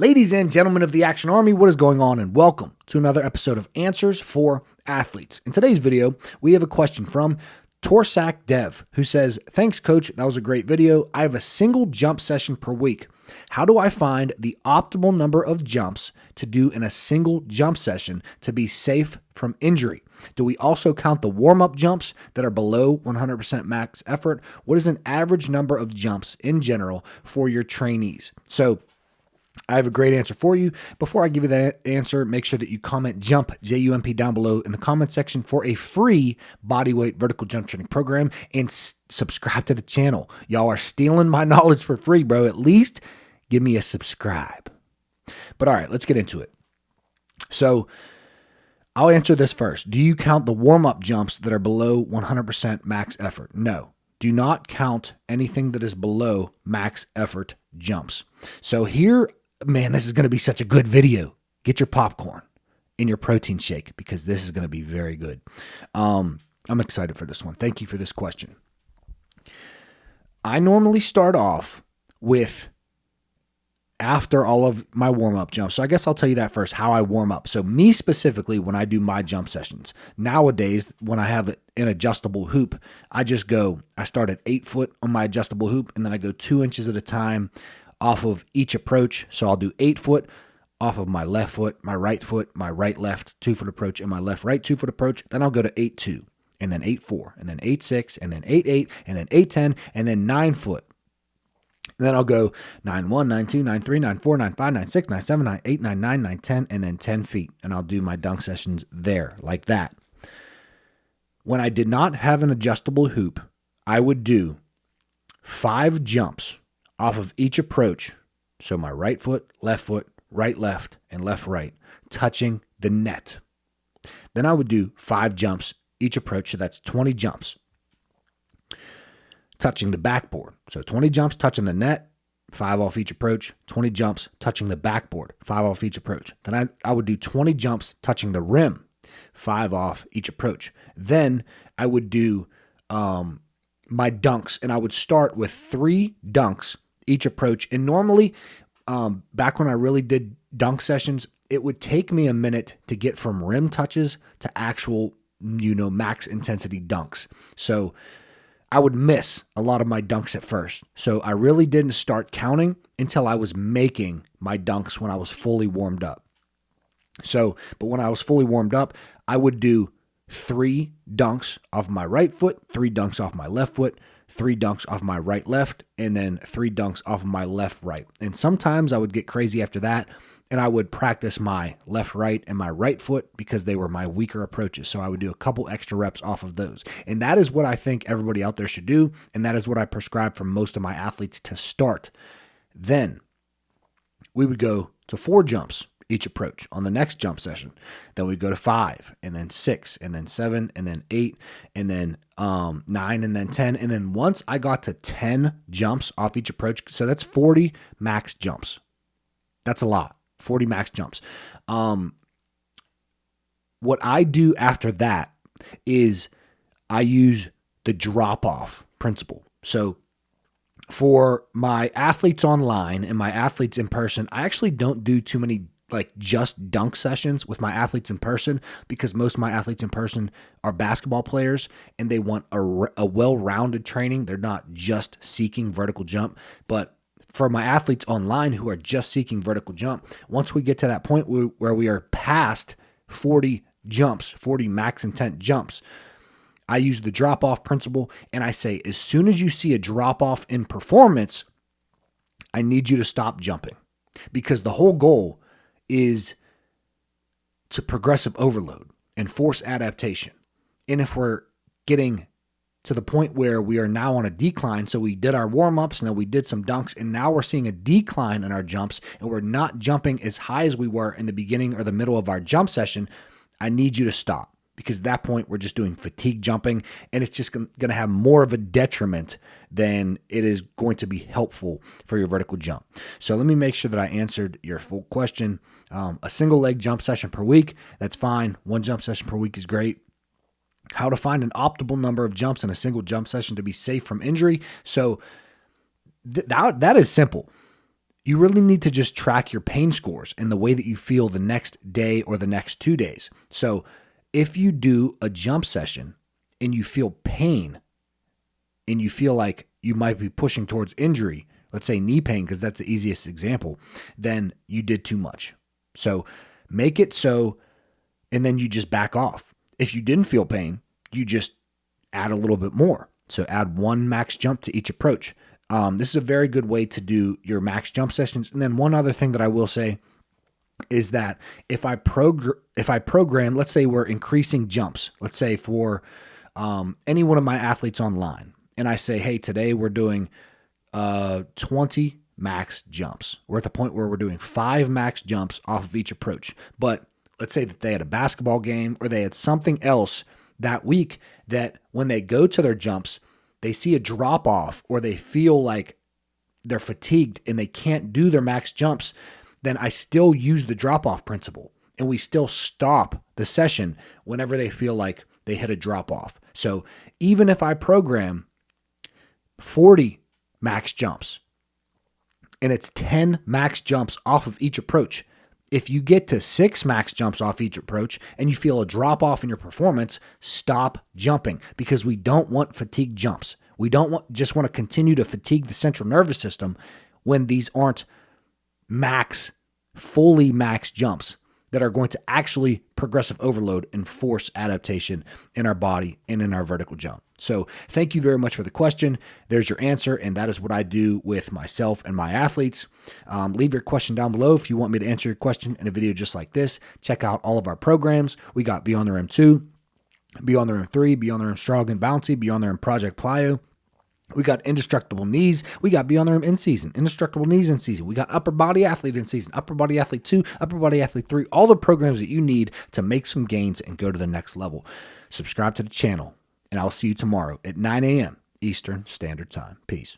Ladies and gentlemen of the Action Army, what is going on? And welcome to another episode of Answers for Athletes. In today's video, we have a question from Torsak Dev, who says, "Thanks, coach. That was a great video. I have a single jump session per week. How do I find the optimal number of jumps to do in a single jump session to be safe from injury? Do we also count the warm-up jumps that are below 100% max effort? What is an average number of jumps in general for your trainees?" So I have a great answer for you. Before I give you that answer, make sure that you comment JUMP, J-U-M-P, down below in the comment section for a free bodyweight vertical jump training program, and subscribe to the channel. Y'all are stealing my knowledge for free, bro. At least give me a subscribe. But all right, let's get into it. So I'll answer this first. Do you count the warm-up jumps that are below 100% max effort? No. Do not count anything that is below max effort jumps. So here, man, this is going to be such a good video. Get your popcorn and your protein shake because this is going to be very good. I'm excited for this one. Thank you for this question. I normally start off with after all of my warm-up jumps. So I guess I'll tell you that first, how I warm up. So me specifically, when I do my jump sessions, nowadays, when I have an adjustable hoop, I start at 8 foot on my adjustable hoop, and then I go 2 inches at a time off of each approach. So I'll do 8 foot off of my left foot, my right left 2 foot approach, and my left right 2 foot approach. Then I'll go to 8-2, and then 8-4, and then 8-6, and then 8-8, and then 8-10, and then 9 foot. And then I'll go 9-1, 9-2, 9-3, 9-4, 9-5, 9-6, 9-7, 9-8, 9-9, 9-10, and then 10 feet. And I'll do my dunk sessions there like that. When I did not have an adjustable hoop, I would do 5 jumps off of each approach. So my right foot, right, and left, right, touching the net. Then I would do 5 jumps each approach. So that's 20 jumps. Touching the backboard. So 20 jumps touching the net, 5 off each approach, 20 jumps touching the backboard, 5 off each approach. Then I would do 20 jumps touching the rim, 5 off each approach. Then I would do my dunks, and I would start with 3 dunks each approach. And normally, back when I really did dunk sessions, it would take me a minute to get from rim touches to actual, max intensity dunks. So I would miss a lot of my dunks at first. So I really didn't start counting until I was making my dunks when I was fully warmed up. But when I was fully warmed up, I would do 3 dunks off my right foot, 3 dunks off my left foot, 3 dunks off my right left, and then 3 dunks off my left right. And sometimes I would get crazy after that, and I would practice my left right and my right foot because they were my weaker approaches. So I would do a couple extra reps off of those. And that is what I think everybody out there should do, and that is what I prescribe for most of my athletes to start. Then we would go to 4 jumps each approach on the next jump session. Then we go to 5, and then 6, and then 7, and then 8, and then 9, and then 10. And then once I got to 10 jumps off each approach, so that's 40 max jumps. That's a lot. 40 max jumps. What I do after that is I use the drop-off principle. So for my athletes online and my athletes in person, I actually don't do too many just dunk sessions with my athletes in person because most of my athletes in person are basketball players and they want a well-rounded training. They're not just seeking vertical jump, but for my athletes online who are just seeking vertical jump, once we get to that point where we are past 40 jumps, 40 max intent jumps, I use the drop-off principle, and I say, as soon as you see a drop-off in performance, I need you to stop jumping, because the whole goal is to progressive overload and force adaptation. And if we're getting to the point where we are now on a decline, so we did our warm-ups and then we did some dunks, and now we're seeing a decline in our jumps, and we're not jumping as high as we were in the beginning or the middle of our jump session, I need you to stop, because at that point we're just doing fatigue jumping, and it's just going to have more of a detriment than it is going to be helpful for your vertical jump. So let me make sure that I answered your full question. A single leg jump session per week, that's fine. 1 jump session per week is great. How to find an optimal number of jumps in a single jump session to be safe from injury. So that is simple. you really need to just track your pain scores and the way that you feel the next day or the next 2 days. So if you do a jump session and you feel pain and you feel like you might be pushing towards injury, let's say knee pain, because that's the easiest example, then you did too much. So make it so, and then you just back off. If you didn't feel pain, you just add a little bit more. So add 1 max jump to each approach. This is a very good way to do your max jump sessions. And then one other thing that I will say is that if I program, let's say we're increasing jumps, let's say for any one of my athletes online, and I say, hey, today we're doing 20 max jumps. We're at the point where we're doing 5 max jumps off of each approach. But let's say that they had a basketball game or they had something else that week that when they go to their jumps, they see a drop off or they feel like they're fatigued and they can't do their max jumps, then I still use the drop off principle and we still stop the session whenever they feel like they hit a drop off. So even if I program 40 max jumps and it's 10 max jumps off of each approach, if you get to 6 max jumps off each approach and you feel a drop off in your performance, stop jumping, because we don't want fatigue jumps. We don't just want to continue to fatigue the central nervous system when these aren't fully max jumps that are going to actually progressive overload and force adaptation in our body and in our vertical jump. So thank you very much for the question. There's your answer, and that is what I do with myself and my athletes. Leave your question down below if you want me to answer your question in a video just like this. Check out all of our programs. We got Beyond the Rim 2, Beyond the Rim 3, Beyond the Rim Strong and Bouncy, Beyond the Rim Project Plyo. We got Indestructible Knees. We got Beyond the Rim in season, Indestructible Knees in season. We got Upper Body Athlete in season, Upper Body Athlete 2, Upper Body Athlete 3, all the programs that you need to make some gains and go to the next level. Subscribe to the channel, and I'll see you tomorrow at 9 a.m. Eastern Standard Time. Peace.